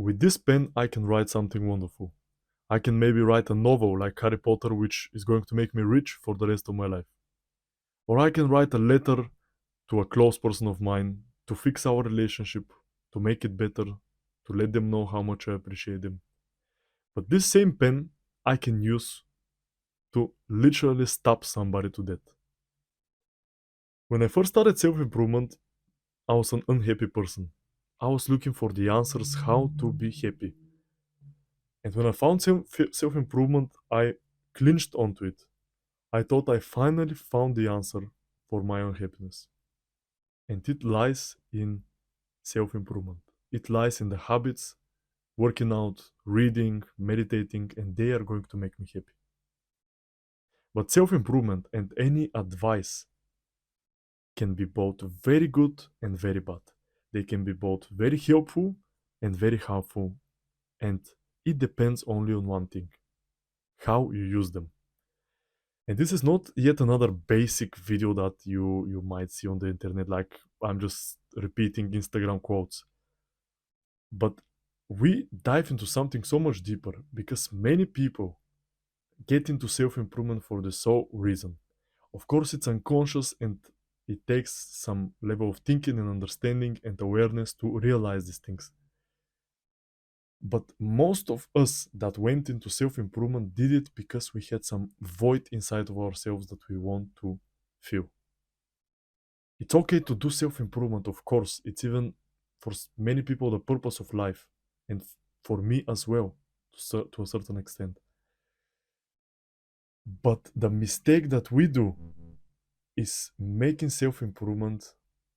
with this pen, I can write something wonderful. I can maybe write a novel like Harry Potter, which is going to make me rich for the rest of my life. Or I can write a letter to a close person of mine to fix our relationship, to make it better, to let them know how much I appreciate them. But this same pen I can use to literally stab somebody to death. When I first started self improvement, I was an unhappy person. I was looking for the answers how to be happy. And when I found self improvement, I clinched onto it. I thought I finally found the answer for my own happiness. And it lies in self improvement. It lies in the habits, working out, reading, meditating, and they are going to make me happy. But self improvement and any advice can be both very good and very bad. They can be both very helpful and very harmful. And it depends only on one thing: how you use them. And this is not yet another basic video that you might see on the internet, like I'm just repeating Instagram quotes. But we dive into something so much deeper because many people get into self-improvement for the sole reason. Of course, it's unconscious and it takes some level of thinking and understanding and awareness to realize these things. But most of us that went into self improvement did it because we had some void inside of ourselves that we want to fill. It's okay to do self improvement, of course. It's even for many people the purpose of life, and for me as well, to a certain extent. But the mistake that we do is making self improvement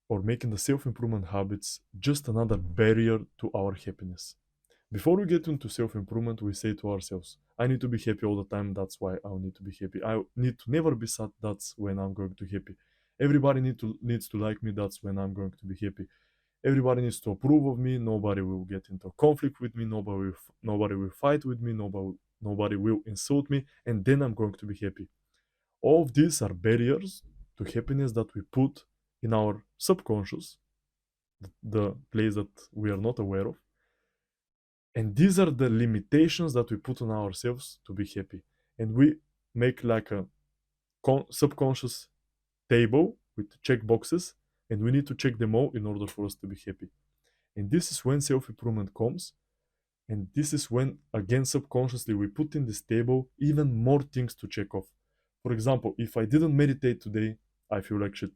or making the self improvement habits just another barrier to our happiness. Before we get into self improvement, we say to ourselves, I need to be happy all the time. That's why I need to be happy. I need to never be sad. That's when I'm going to be happy. Everybody needs to like me. That's when I'm going to be happy. Everybody needs to approve of me. Nobody will get into conflict with me. Nobody will fight with me. Nobody will insult me. And then I'm going to be happy. All of these are barriers to happiness that we put in our subconscious, the place that we are not aware of. And these are the limitations that we put on ourselves to be happy. And we make like a subconscious table with check boxes, and we need to check them all in order for us to be happy. And this is when self improvement comes. And this is when, again, subconsciously, we put in this table even more things to check off. For example, if I didn't meditate today, I feel like shit.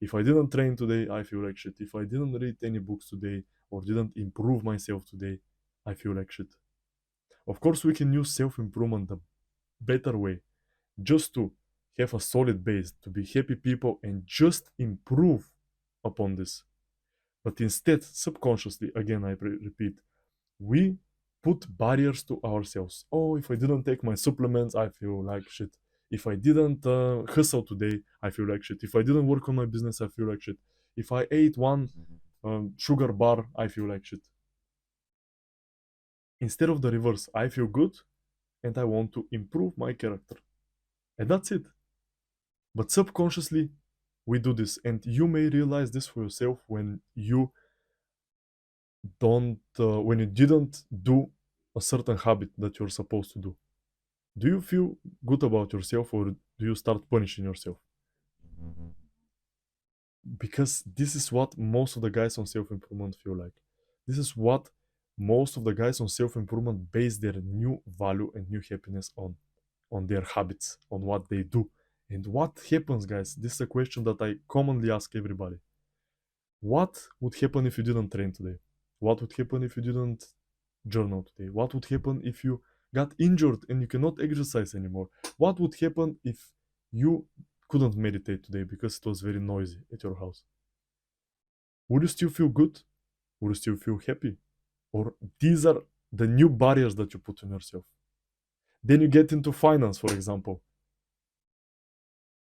If I didn't train today, I feel like shit. If I didn't read any books today or didn't improve myself today, I feel like shit. Of course, we can use self improvement the better way, just to have a solid base, to be happy people and just improve upon this. But instead, subconsciously, again, I repeat, we put barriers to ourselves. Oh, if I didn't take my supplements, I feel like shit. If I didn't hustle today, I feel like shit. If I didn't work on my business, I feel like shit. If I ate one sugar bar, I feel like shit. Instead of the reverse, I feel good and I want to improve my character. And that's it. But subconsciously, we do this. And you may realize this for yourself when you didn't do a certain habit that you're supposed to do. Do you feel good about yourself or do you start punishing yourself? Because this is what most of the guys on self improvement feel like. This is what most of the guys on self improvement base their new value and new happiness on their habits, on what they do. And what happens, guys? This is a question that I commonly ask everybody. What would happen if you didn't train today? What would happen if you didn't journal today? What would happen if you got injured and you cannot exercise anymore? What would happen if you couldn't meditate today because it was very noisy at your house? Would you still feel good? Would you still feel happy? Or these are the new barriers that you put on yourself? Then you get into finance, for example,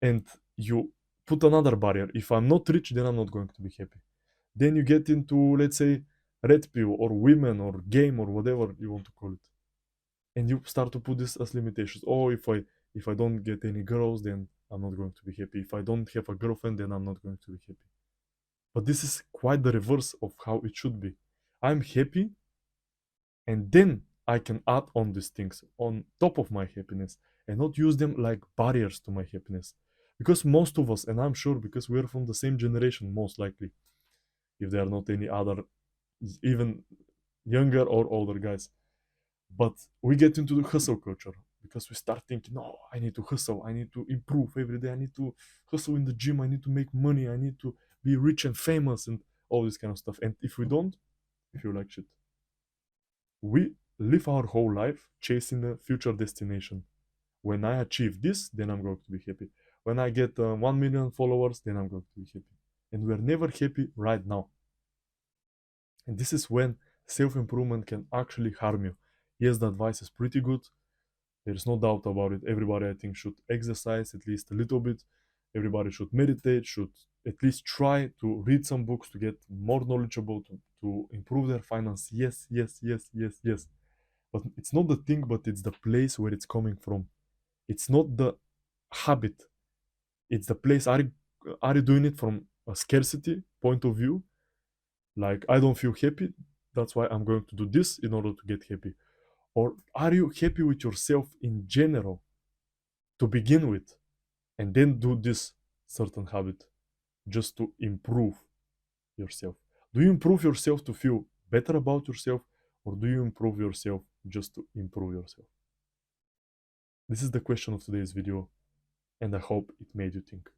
and you put another barrier. If I'm not rich, then I'm not going to be happy. Then you get into, let's say, red pill or women or game or whatever you want to call it, and you start to put this as limitations. Oh, if I don't get any girls, then I'm not going to be happy. If I don't have a girlfriend, then I'm not going to be happy. But this is quite the reverse of how it should be. I'm happy And then I can add on these things on top of my happiness and not use them like barriers to my happiness. Because most of us, and I'm sure because we're from the same generation, most likely, if there are not any other, even younger or older guys, but we get into the hustle culture because we start thinking, no, I need to hustle, I need to improve every day, I need to hustle in the gym, I need to make money, I need to be rich and famous and all this kind of stuff. And if we don't, we feel like shit. We live our whole life chasing a future destination. When I achieve this, then I'm going to be happy. When I get 1 million followers, then I'm going to be happy. And we're never happy right now. And this is when self improvement can actually harm you. Yes, the advice is pretty good. There's no doubt about it. Everybody, I think, should exercise at least a little bit. Everybody should meditate, should at least try to read some books to get more knowledgeable, to improve their finance. Yes, yes, yes, yes, yes. But it's not the thing, but it's the place where it's coming from. It's not the habit. It's the place. Are you doing it from a scarcity point of view? Like, I don't feel happy, that's why I'm going to do this in order to get happy. Or are you happy with yourself in general to begin with, and then do this certain habit just to improve yourself? Do you improve yourself to feel better about yourself, or do you improve yourself just to improve yourself? This is the question of today's video, and I hope it made you think.